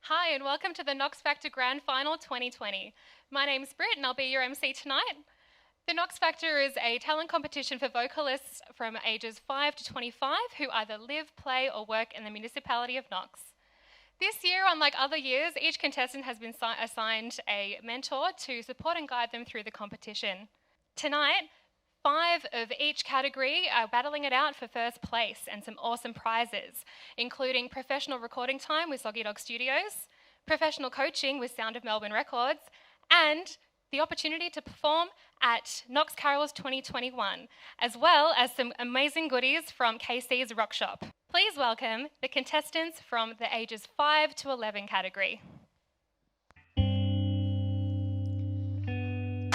Hi and welcome to the Knox Factor Grand Final 2020. My name's Britt and I'll be your MC tonight. The Knox Factor is a talent competition for vocalists from ages 5 to 25 who either live, play or work in the municipality of Knox. This year, unlike other years, each contestant has been assigned a mentor to support and guide them through the competition. Tonight, 5 of each category are battling it out for first place and some awesome prizes, including professional recording time with Soggy Dog Studios, professional coaching with Sound of Melbourne Records, and the opportunity to perform at Knox Carols 2021, as well as some amazing goodies from KC's Rock Shop. Please welcome the contestants from the ages 5 to 11 category.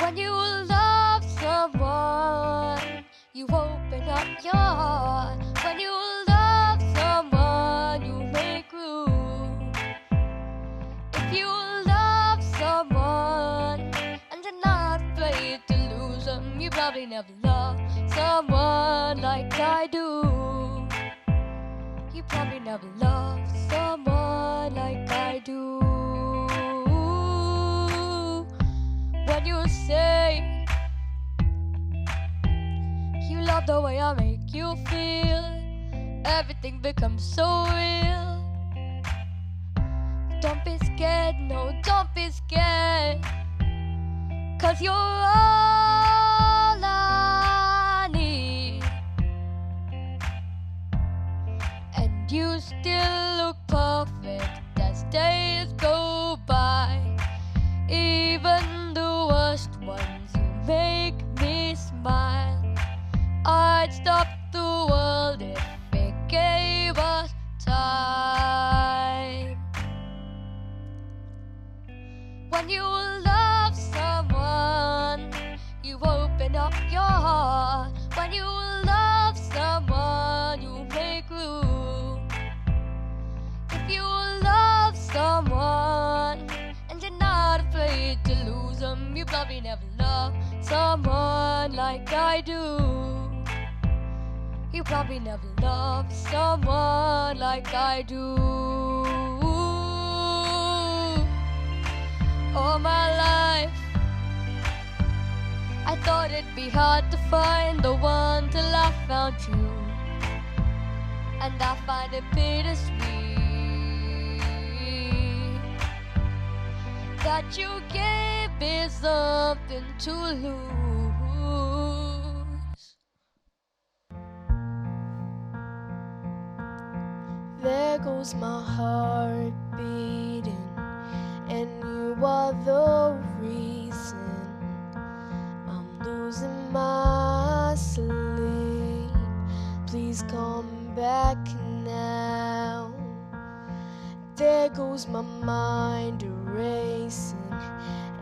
When you love someone, you open up your heart. When you love someone, you make room. If you love someone and you're not afraid to lose them, you probably never loved someone like I do. You probably never loved someone like I do. When you say you love the way I make you feel, everything becomes so real. Don't be scared, no, don't be scared, 'cause you're all I need. And you still look perfect as days go by. Even the worst ones, you make me smile. I'd stop the world if it gave us time. When you love someone, you open up your heart. When you love someone, you make room. If you love someone and you're not afraid to lose them, you probably never loved someone like I do. You probably never loved someone like I do. All my life I thought it'd be hard to find the one till I found you, and I find it bittersweet that you gave me something to lose. There goes my heart beating, and you are the reason I'm losing my sleep. Please come back now. There goes my mind erasing,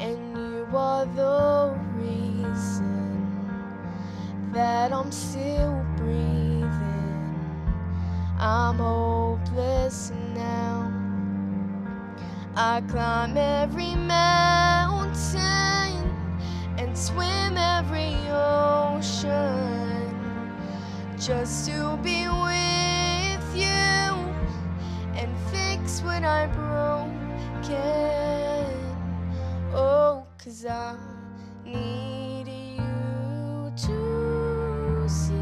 and you are the reason that I'm still breathing. I'm hopeless now. I climb every mountain and swim every ocean just to be with you and fix what I broken. Oh, 'cause I need you to see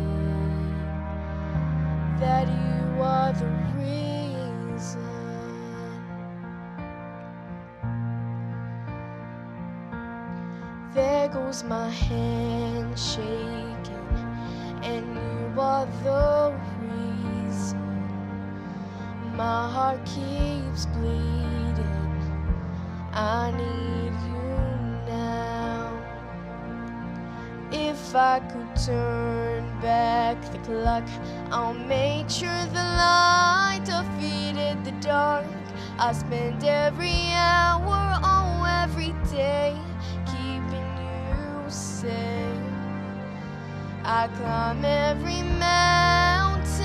that you are the reason. There goes my hand shaking, and you are the reason my heart keeps bleeding. I need you now. If I could turn back the clock, I'll make sure the light defeated the dark. I spend every hour, oh every day, keeping you safe. I climb every mountain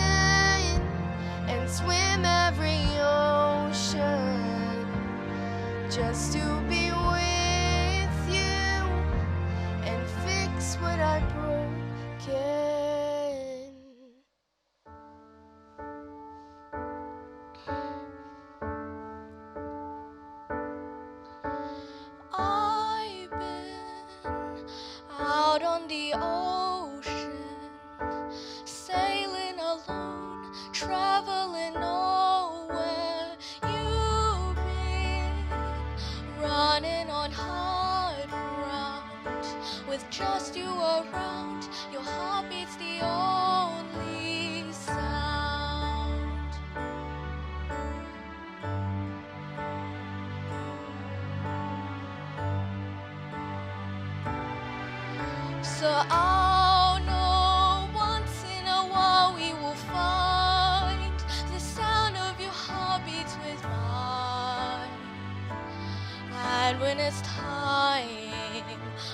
and swim every ocean just to be with you and fix what I broken. the ocean, sailing alone, traveling nowhere. You've been running on hard ground, with just you around. Your heartbeat's the only sound. So I'll know once in a while we will find the sound of your heartbeats with mine. And when it's time,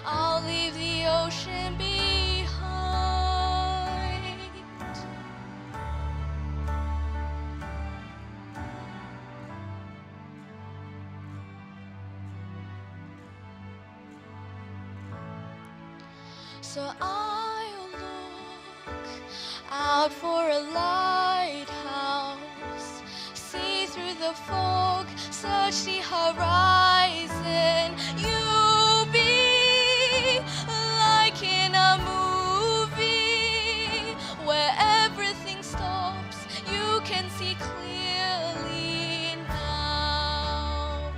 I'll leave the ocean behind. So I'll look out for a lighthouse, see through the fog, search the horizon. You'll be like in a movie where everything stops, you can see clearly now.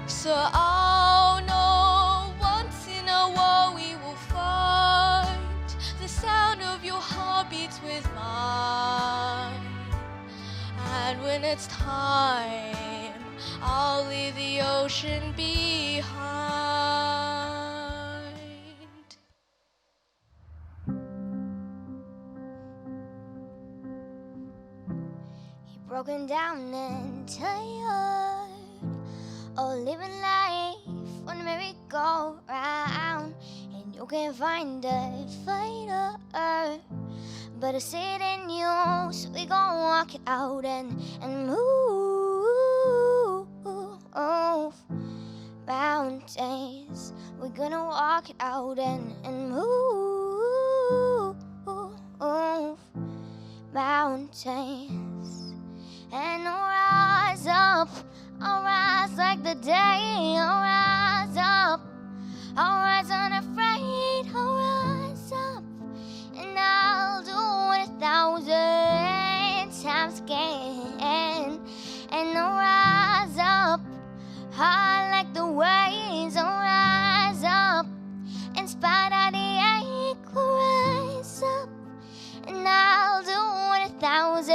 So I'll know once in a while we will find the sound of your heartbeats with mine. And when it's time, I'll leave the ocean behind. You're broken down and tired, oh, living life on a merry-go-round, and you can't find a fighter, but I see it in you, so we gon' walk it out and move mountains. We're gonna walk it out and move mountains. And I'll rise up, I'll rise like the day, I'll rise up, I'll rise unafraid, I'll rise up, and I'll do it 1,000 times again. And I'll rise up, high like the waves, I'll rise up, in spite of the ache, I'll rise up, and I'll do it 1,000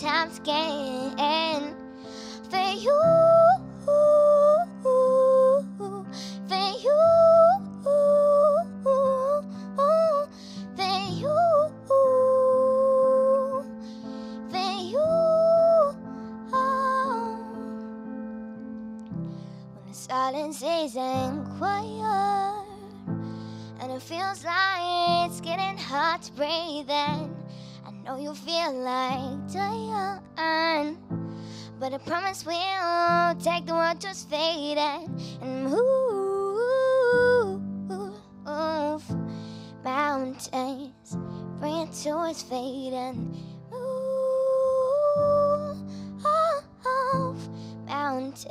times again. For you, for you, for you, for you. When the silence isn't quiet and it feels like it's getting hard to breathe in, I know you feel like dying, but I promise we'll take the world to its fate and move mountains, bring it to its fate and move mountains.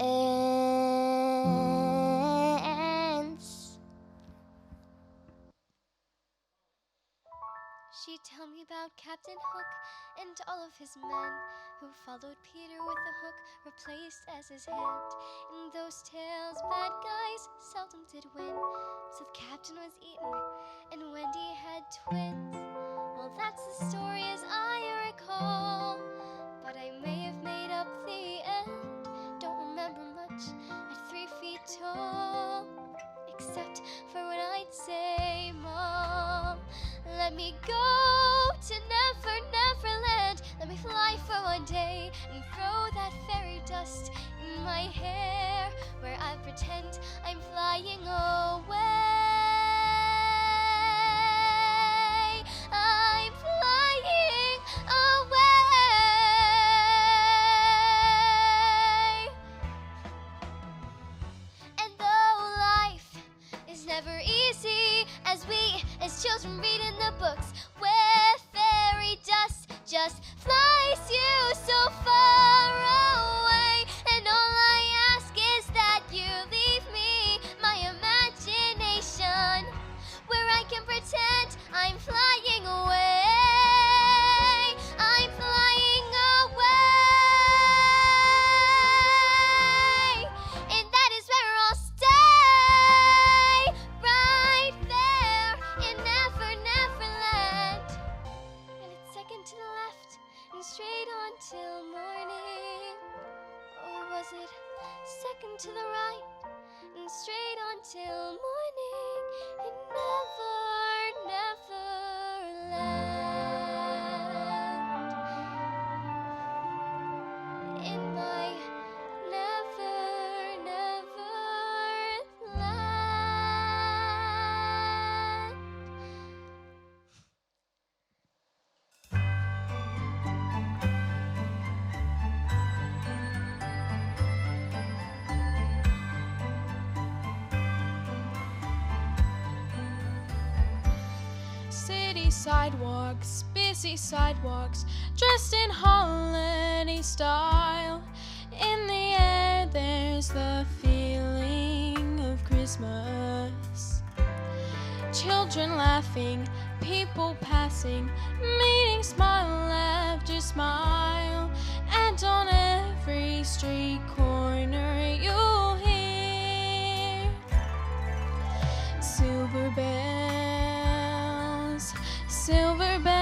She told me about Captain Hook and all of his men who followed Peter with a hook replaced as his hand. In those tales, bad guys seldom did win, so the captain was eaten and Wendy had twins. Well, that's the story as I recall, but I may have made up the end. Don't remember much at 3 feet tall, except for when I'd say, Mom, let me go to Never, Neverland. Let me fly for one day and throw that fairy dust in my hair, where I pretend I'm flying away. to the left and straight on till morning? Or was it second to the right and straight on till morning? It never land in my never land. City sidewalks, busy sidewalks, dressed in holiday style. In the air there's the feeling of Christmas. Children laughing, people passing, meeting smile after smile. And on every street corner you'll hear silver bells, silver bells.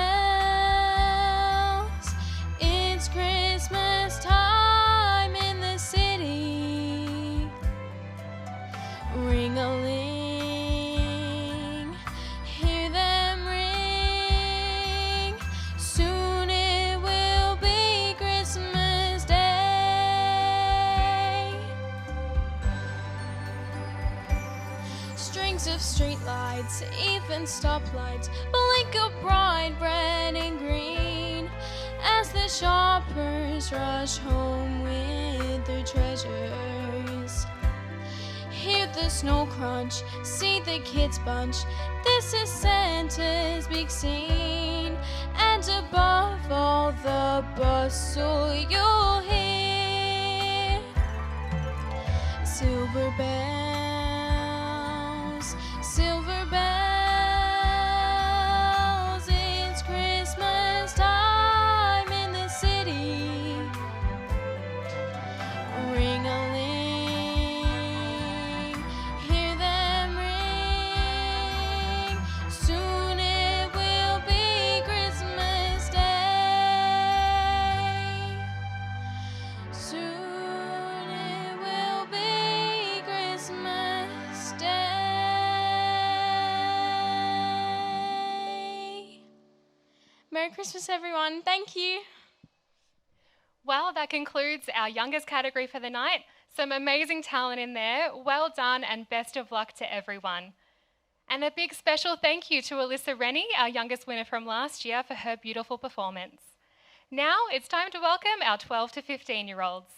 It's Christmas time in the city. Ring-a-ling, hear them ring. Soon it will be Christmas Day. Strings of streetlights, even stoplights, blink of bright red and green as the shoppers rush home with their treasures. Hear the snow crunch, see the kids bunch. This is Santa's big scene, and above all the bustle you'll hear silver bells, silver bells. It's Christmas time in the city. Ring-a-ling, hear them ring. Soon it will be Christmas Day. Soon it will be Christmas Day. Merry Christmas, everyone. Thank you. Well, that concludes our youngest category for the night. Some amazing talent in there. Well done and best of luck to everyone. And a big special thank you to Alyssa Rennie, our youngest winner from last year, for her beautiful performance. Now it's time to welcome our 12 to 15-year-olds.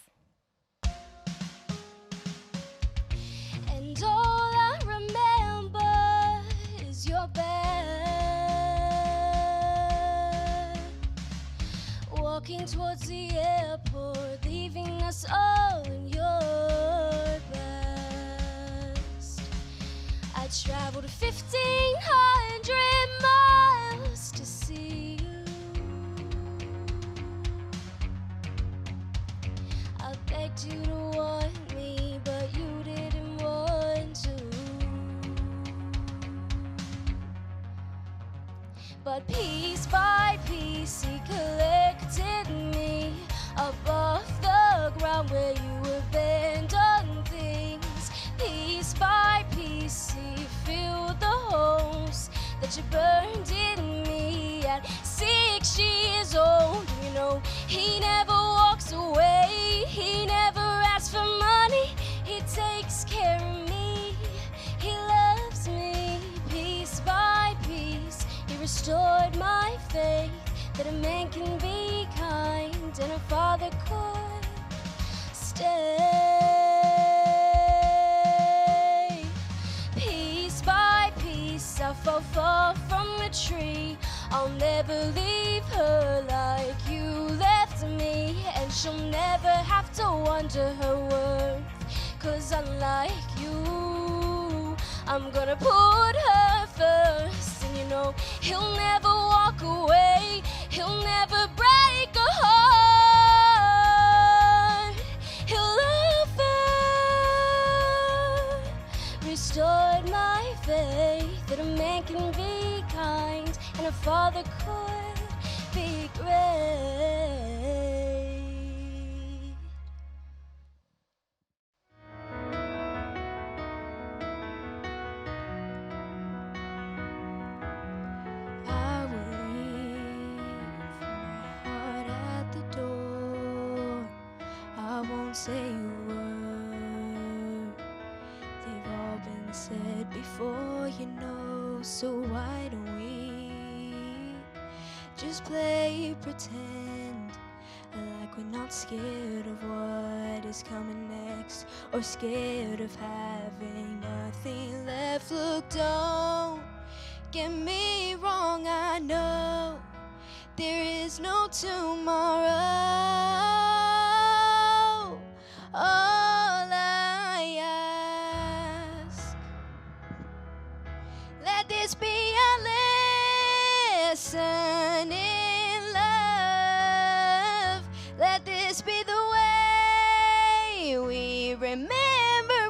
And all I remember is your bed, walking towards the airport, leaving us all in your best. I traveled 1,500 miles to see you. I begged you to want me, but you didn't want to. But piece by piece he collected me up off the ground where you abandoned things. Piece by piece he filled the holes that you burned in me at 6 years old. You know, he never walks away, he never asks for money, he takes care of me, he loves me. Piece by piece he restored my faith that a man can be kind and a father could stay. Piece by piece I fell far from the tree. I'll never leave her like you left me, and she'll never have to wonder her worth, 'cause unlike you, I'm gonna put her first. And you know, he'll never walk away, he'll never break a heart, he'll love her. Restored my faith that a man can be kind and a father could be don't say a word. They've all been said before, you know, so why don't we just play pretend like we're not scared of what is coming next, or scared of having nothing left. Look, don't get me wrong, I know there is no tomorrow. All I ask, let this be a lesson in love. Let this be the way we remember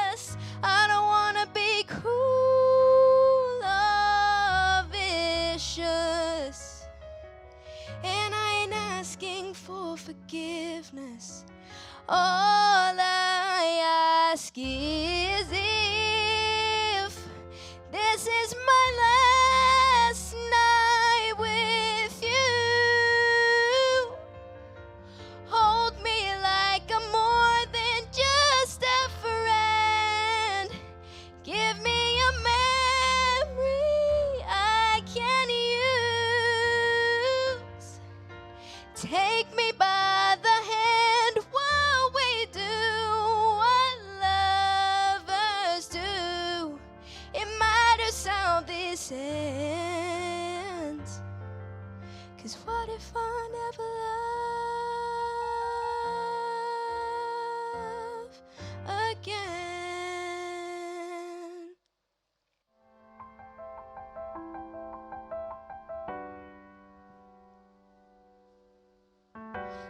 us. I don't wanna be cruel or vicious, and I ain't asking for forgiveness. All I ask is if this is my last night with you, hold me like I'm more than just a friend. Give me a memory I can use. Take me by the hand while we do what lovers do. It might have sound this ends, 'cause what if I never love again?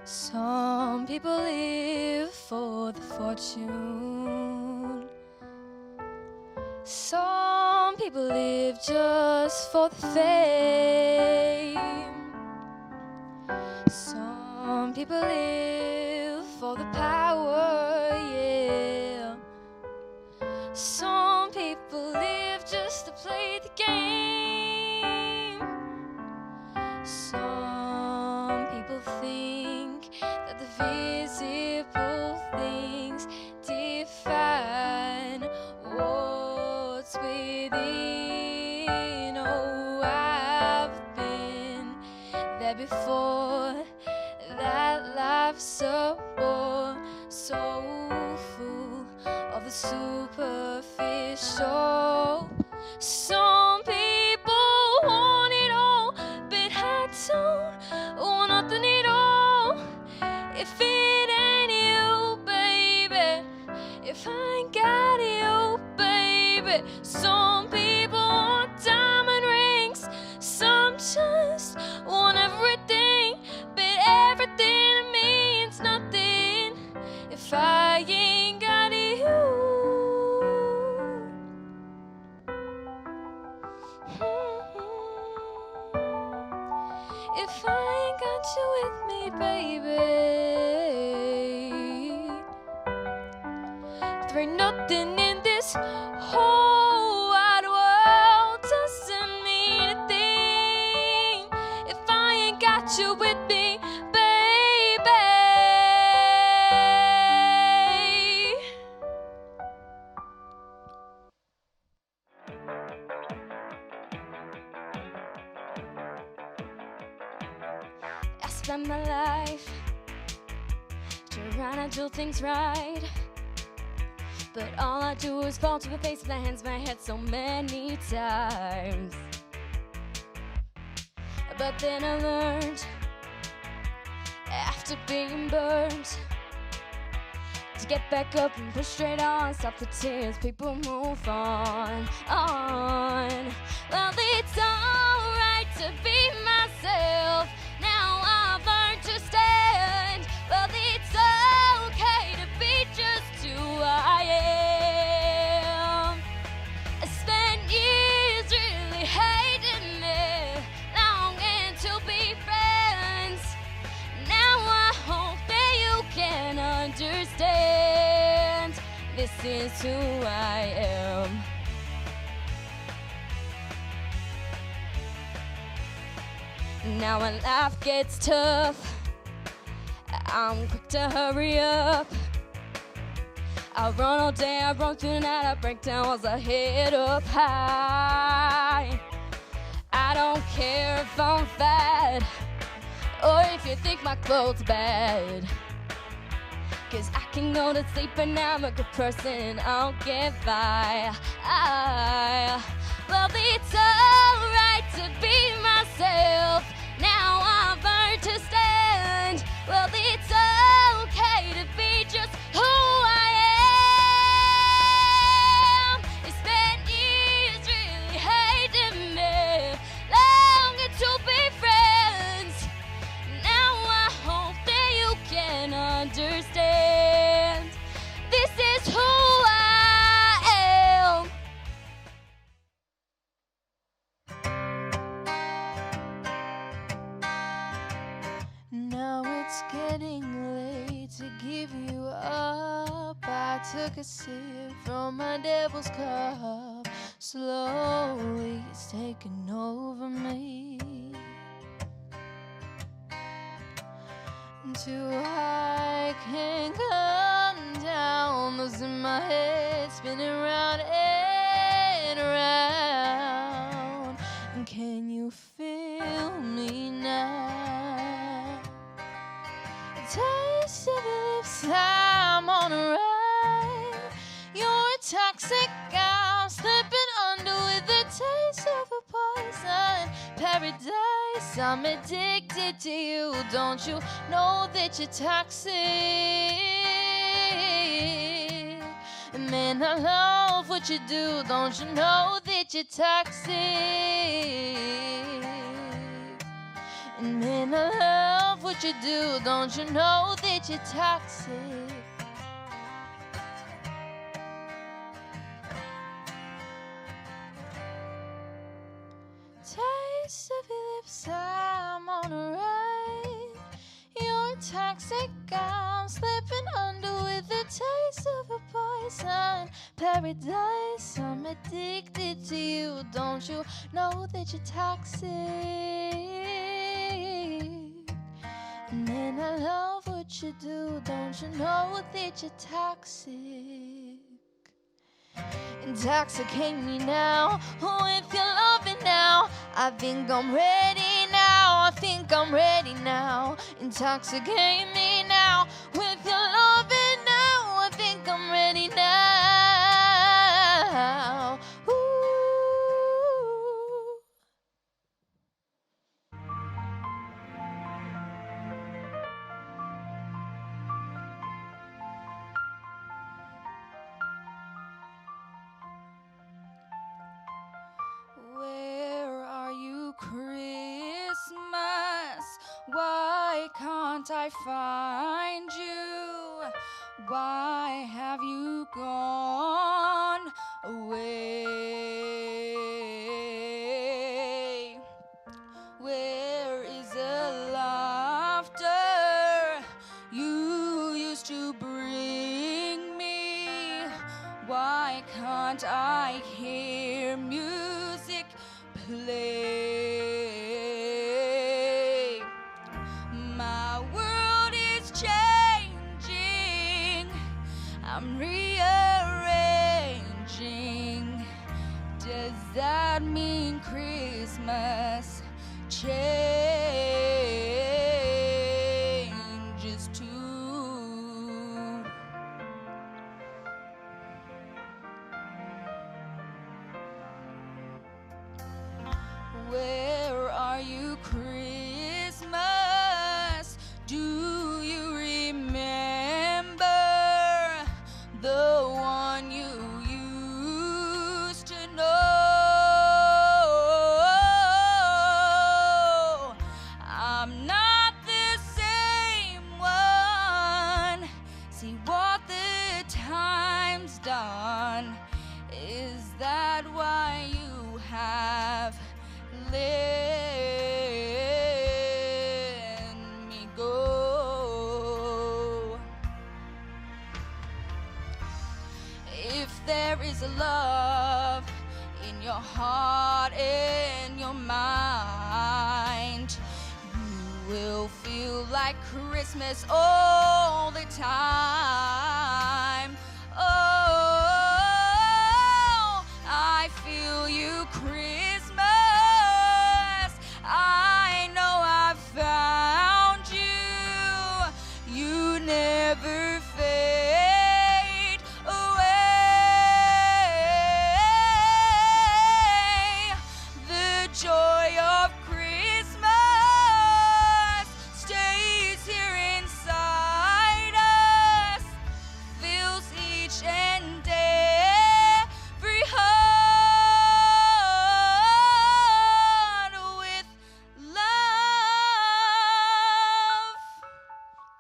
Some people live for the fortune. Some people live just for the fame. Some people live for the power, yeah. Some people live just to play the game. Some people think that the visible things define what's within. Oh, I've been there before. That life's so bore, so full of the superficial. Some people want it all, but I don't want nothing at all. If it ain't you, baby, if I ain't got you, baby. Some people want diamond rings, some just want everything, but everything means nothing if I ain't got you. If I ain't got you with me, baby, there ain't nothing in this whole wide world, doesn't mean a thing if I ain't got you with me, baby. I spend my life trying to do things right, but all I do is fall to the face of the hands of my head so many times. But then I learned, after being burned, to get back up and push straight on. Stop the tears, people move on. Well, it's alright to be myself. Now I've learned to stand. Well, it's okay to be just who I am. I spent years really hating it, longing to be friends. Now I hope that you can understand. This is who I am. Now when life gets tough I'm quick to hurry up. I run all day, I run through the night, I break down walls, I head up high. I don't care if I'm fat or if you think my clothes bad, 'cause I can go to sleep and I'm a good person, I'll get by. Well, it's alright to be myself, now I've learned to stand. Well, it's okay to be just who I am. They spent years really hating me, longing to be friends. Now I hope that you can understand. This is who I am. Now it's getting late to give you up. I took a sip from my devil's cup. Slowly it's taking over me. Too high can come down, losing my head, spinning round and round. And can you feel me now? Taste of your lips, I'm on a ride. You're toxic, I'm slipping under with the taste of a poison paradise. I'm addicted to you, don't you know that you're toxic? Man, I love what you do, don't you know that you're toxic? And man, I love what you do, don't you know that you're toxic? Taste of your lips, I'm on a ride. You're toxic, I'm slipping under with the taste of a poison paradise. I'm addicted to you, don't you know that you're toxic? And then I love what you do, don't you know that you're toxic? Intoxicate me now with your loving now. I think I'm ready now, I think I'm ready now. Intoxicate me now with your loving now. I think I'm ready now. Ooh. Where are you, Christmas? Why can't I find you? Why have you gone away? Where is the laughter you used to bring me? Why can't I hear music play? My world is changing, I'm rearranging. Does that mean Christmas changes too? Where are you, Christmas? Do you remember the one you used to know? I'm not the same one. See what the time's done. Is that why you have let me go? If there is a love in your heart and your mind, you will feel like Christmas all the time. Oh, I feel you, Christmas. I know I found you. You never fade away. The joy of Christmas stays here inside us, fills each and every heart with love.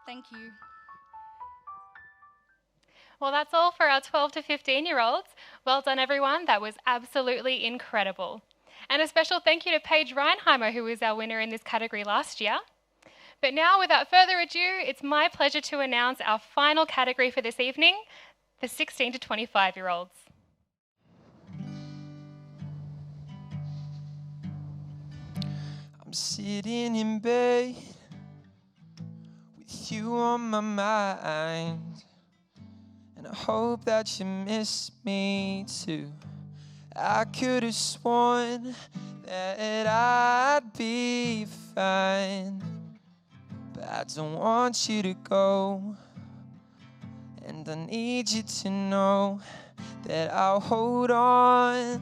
Thank you. Well, that's all for our 12 to 15-year-olds. Well done, everyone. That was absolutely incredible. And a special thank you to Paige Reinheimer, who was our winner in this category last year. But now, without further ado, it's my pleasure to announce our final category for this evening, the 16 to 25-year-olds. I'm sitting in bed with you on my mind, and I hope that you miss me too. I could have sworn that I'd be fine, but I don't want you to go, and I need you to know that I'll hold on,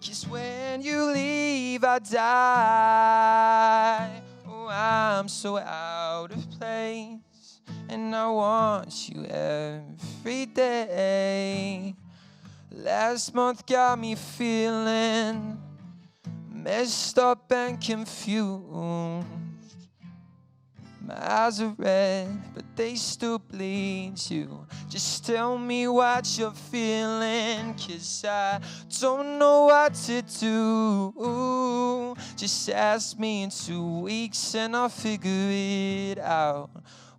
'cause when you leave I die. Oh, I'm so out of place, and I want you every day. Last month got me feeling messed up and confused. My eyes are red, but they still bleed you. Just tell me what you're feeling, 'cause I don't know what to do. Just ask me in 2 weeks and I'll figure it out.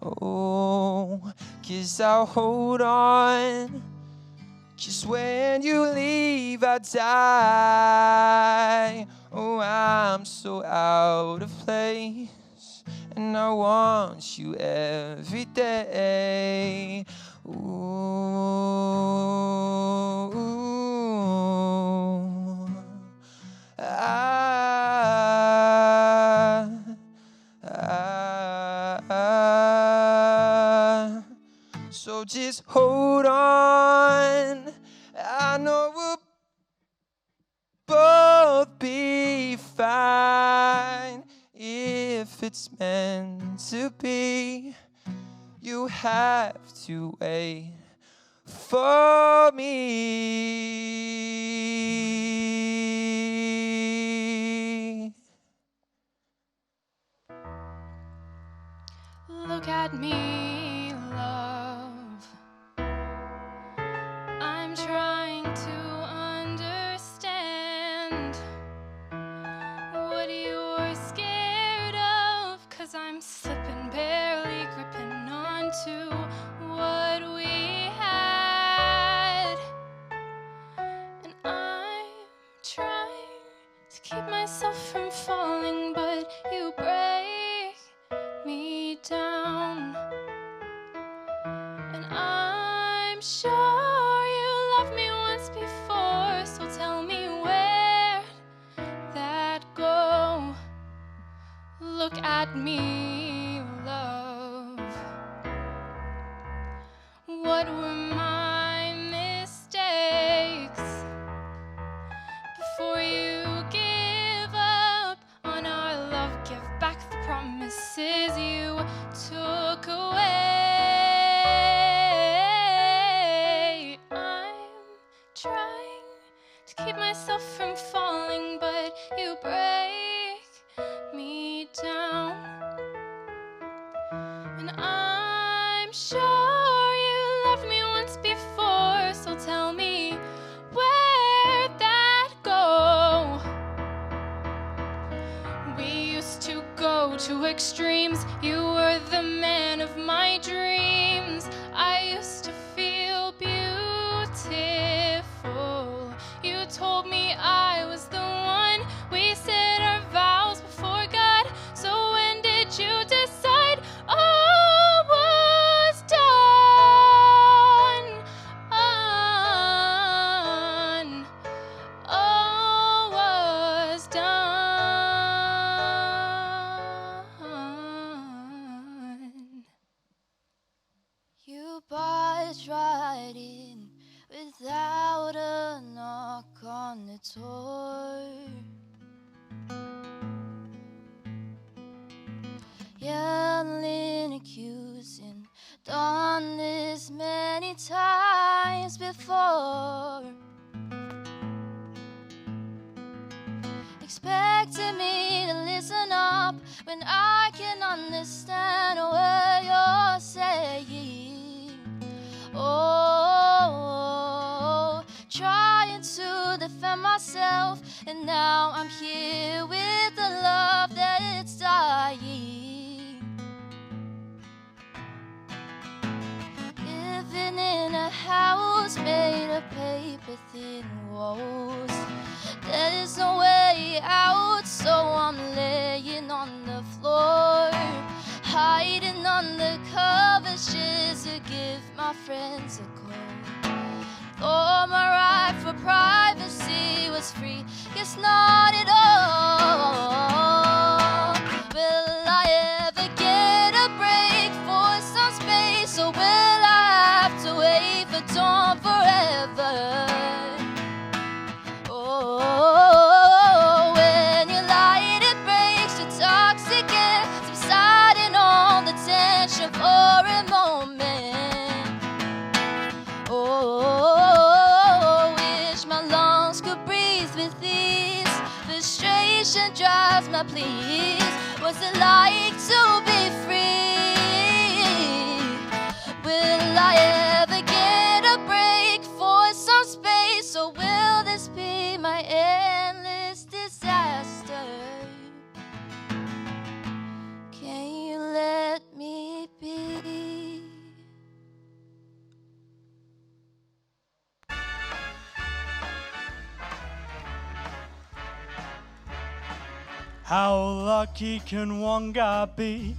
Oh, 'cause I'll hold on, 'cause when you leave I die. Oh, I'm so out of place, and I want you every day. Ooh, so just hold on. I know we'll both be fine. If it's meant to be, you have to wait for me. Look at me, love. I'm trying to understand what you're scared of, 'cause I'm slipping, barely gripping onto what we had. And I'm trying to keep myself from falling, but you break me down. And I'm sure you loved me once before, so tell me where'd that go? Look at me, love. What were my mistakes? Before you give up on our love, give back the promises you took away. I'm trying to keep myself from falling, but you break me down. And I'm sure you loved me once before, so tell me where'd that go? We used to go to extremes. You were the man of my dreams. I used to feel beautiful. You told me I was the one. We said our vows before God. So when did times before, expecting me to listen up when I can understand what you're saying. Oh, trying to defend myself, and now I'm here with the love that it's dying. Living in a house made of paper thin walls, there is no way out, so I'm laying on the floor, hiding under covers just to give my friends a call. Thought my right for privacy was free, guess not at all. Will I ever get a break for some space, or will I have to wait for dawn forever? Oh, when your light it breaks, you're toxic air subsiding on the tension for a moment. Oh, wish my lungs could breathe with ease. Frustration drives my pleas. What's it like to be free? Will I ever get a break for some space, or will this be my endless disaster? Can you let me be? How lucky can one guy be?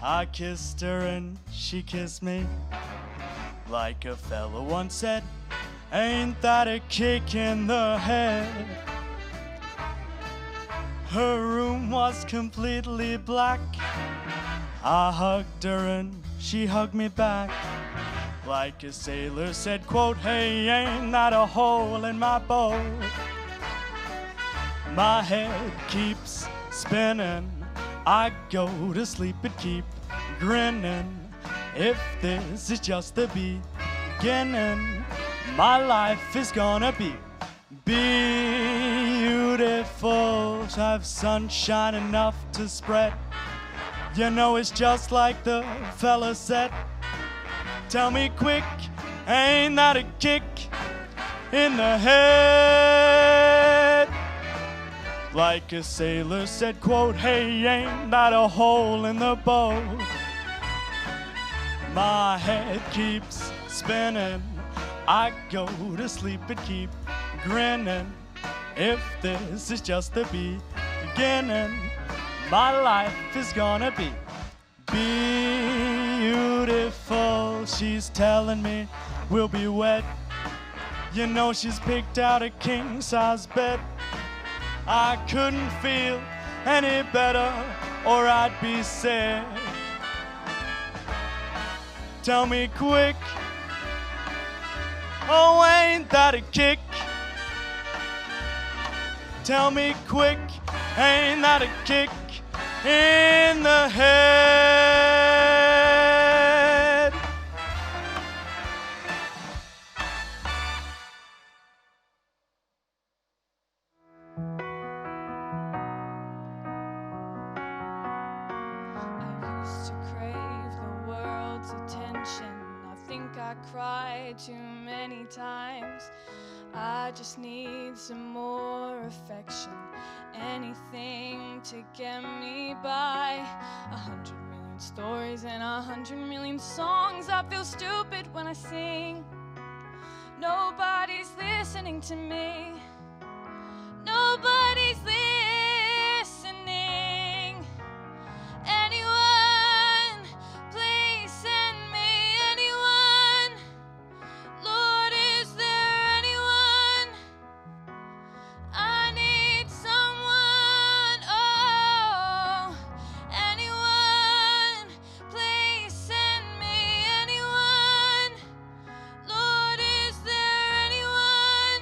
I kissed her and she kissed me. Like a fella once said, ain't that a kick in the head? Her room was completely black. I hugged her and she hugged me back. Like a sailor said, quote, hey, ain't that a hole in my boat? My head keeps spinning. I go to sleep and keep grinning. If this is just the beginning, my life is gonna be beautiful. Have sunshine enough to spread. You know it's just like the fella said. Tell me quick, ain't that a kick in the head? Like a sailor said, quote, hey, ain't that a hole in the boat? My head keeps spinning. I go to sleep and keep grinning. If this is just the beginning, my life is gonna be beautiful. She's telling me we'll be wet. You know she's picked out a king-size bed. I couldn't feel any better, or I'd be sick. Tell me quick, oh, ain't that a kick? Tell me quick, ain't that a kick in the head? I used to crave the world's attention. I think I cried too many times. I just need some more affection, anything to get me by. 100 million stories and 100 million songs. I feel stupid when I sing. Nobody's listening to me. Nobody's listening. Anyone, please send me anyone. Lord, is there anyone? I need someone. Oh, anyone, please send me anyone. Lord, is there anyone?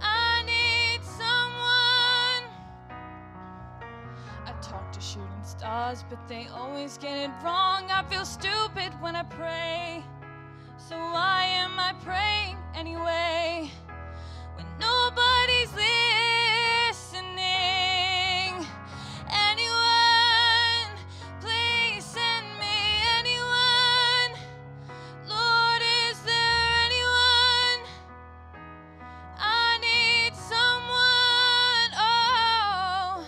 I need someone. I talk to shooting stars, but they always get it wrong. I feel stupid when I pray. So why am I praying anyway when nobody's listening? Anyone, please send me anyone. Lord, is there anyone? I need someone. Oh,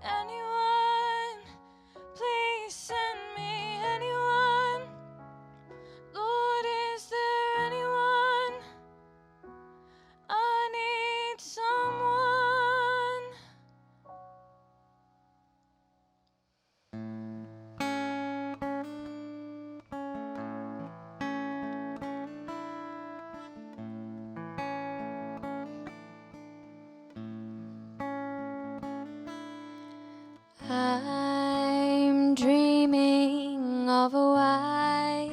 anyone, please send me anyone. Lord, is there anyone? I need someone. I'm dreaming of a white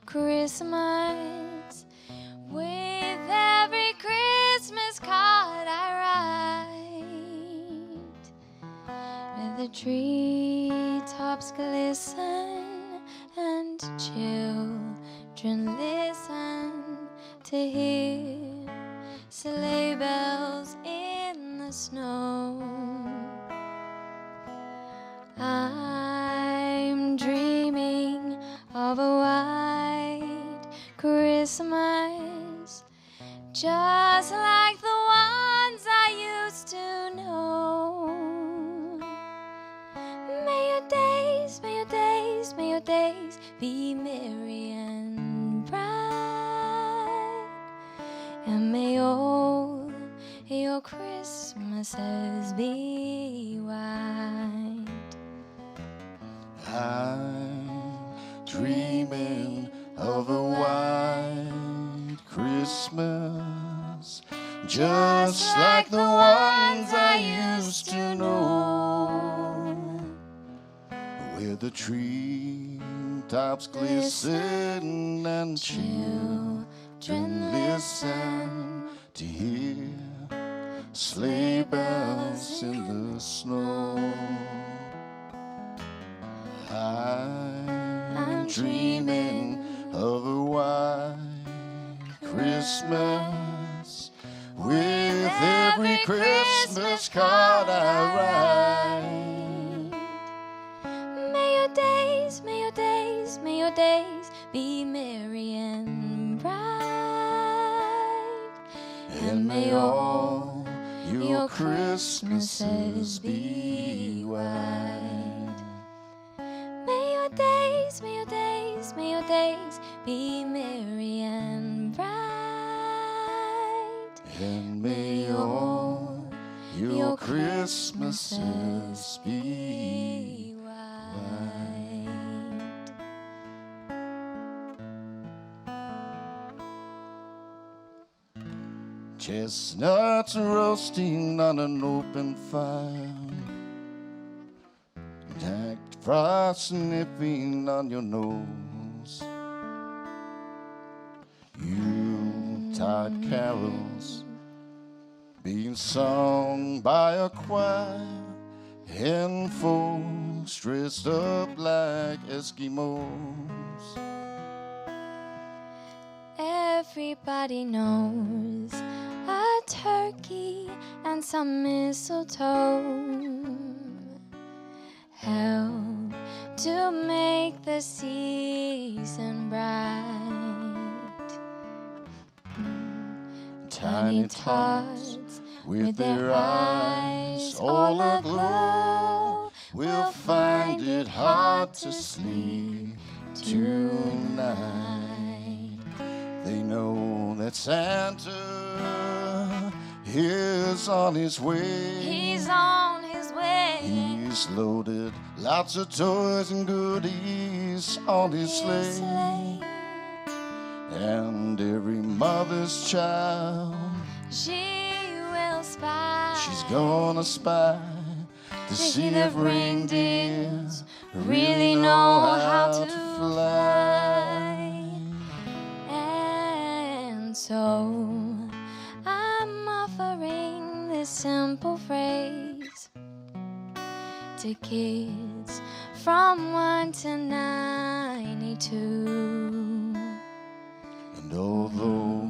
Christmas with every Christmas card I write, where the treetops glisten and children listen to hear sleigh bells in the snow. I'm dreaming of a white Christmas, just like the ones I used to know. May your days, may your days, may your days be merry and bright, and may all your Christmases be white. I'm dreaming of a white Christmas, just like the ones I used to know, where the treetops glisten and children listen to hear sleigh bells in the snow. I'm dreaming of a white Christmas with every Christmas card I write. May your days, may your days, may your days be merry and bright, And may all your Christmases be white. May your days, may your days, may your days be merry and bright, And may all your Christmases be white. Chestnuts roasting on an open fire, Jack Frost nipping on your nose, Yuletide carols being sung by a choir, and folks dressed up like Eskimos. Everybody knows a turkey and some mistletoe help to make the season bright. Tiny tots with their eyes all aglow will find it hard to sleep tonight. They know that Santa is on his way. He's on his way. He's loaded lots of toys and goodies on his sleigh. And every mother's child, she will spy. she's gonna spy to see if reindeers really know how to fly. And so I'm offering this simple phrase to kids from 1 to 92. And although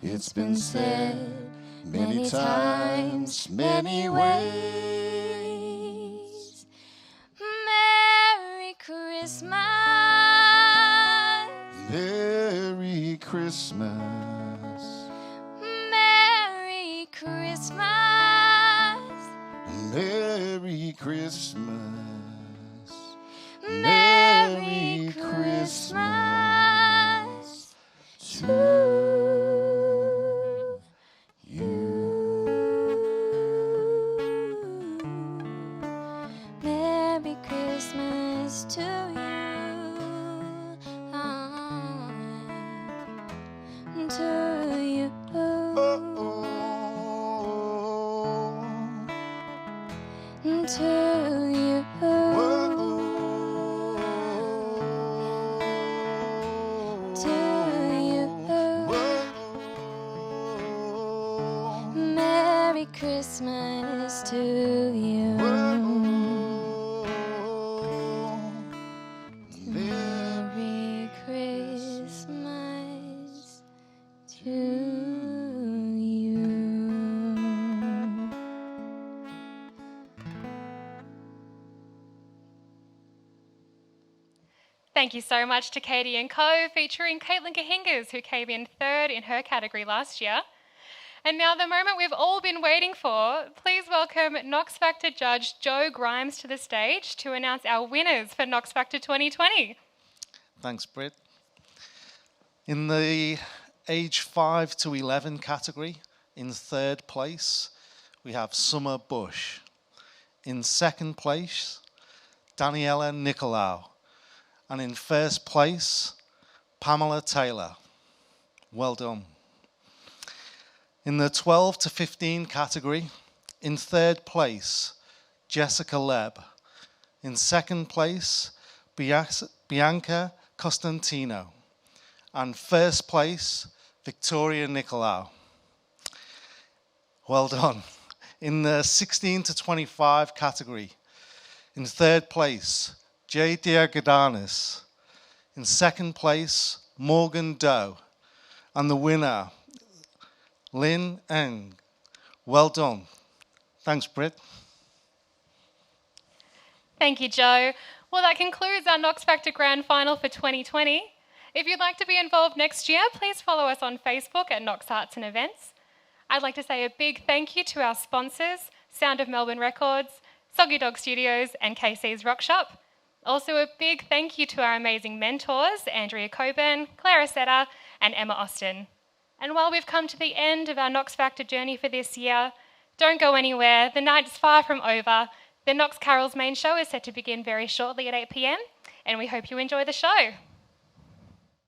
it's been said many times, many ways, Merry Christmas. Merry Christmas. Merry Christmas. Merry Christmas. Merry Christmas to you. Merry Christmas to you. To you. To you. To you. Merry Christmas to you. Merry Christmas to you. Thank you so much to Katie & Co, featuring Caitlin Kahingas, who came in third in her category last year. And now the moment we've all been waiting for. Please welcome Knox Factor judge Joe Grimes to the stage to announce our winners for Knox Factor 2020. Thanks, Britt. In the age 5 to 11 category, in third place, we have Summer Bush. In second place, Daniela Nicolau. And in first place, Pamela Taylor. Well done. In the 12 to 15 category, in third place, Jessica Leb. In second place, Bianca Costantino. And first place, Victoria Nicolau. Well done. In the 16 to 25 category, in third place, Jay Diagodanis. In second place, Morgan Doe. And the winner, Lynn Eng. Well done. Thanks, Britt. Thank you, Joe. Well, that concludes our Knox Factor Grand Final for 2020. If you'd like to be involved next year, please follow us on Facebook at Knox Arts and Events. I'd like to say a big thank you to our sponsors, Sound of Melbourne Records, Soggy Dog Studios, and KC's Rock Shop. Also a big thank you to our amazing mentors, Andrea Coburn, Clara Setter, and Emma Austin. And while we've come to the end of our Knox Factor journey for this year, don't go anywhere. The night is far from over. The Knox Carols main show is set to begin very shortly at 8 p.m, and we hope you enjoy the show.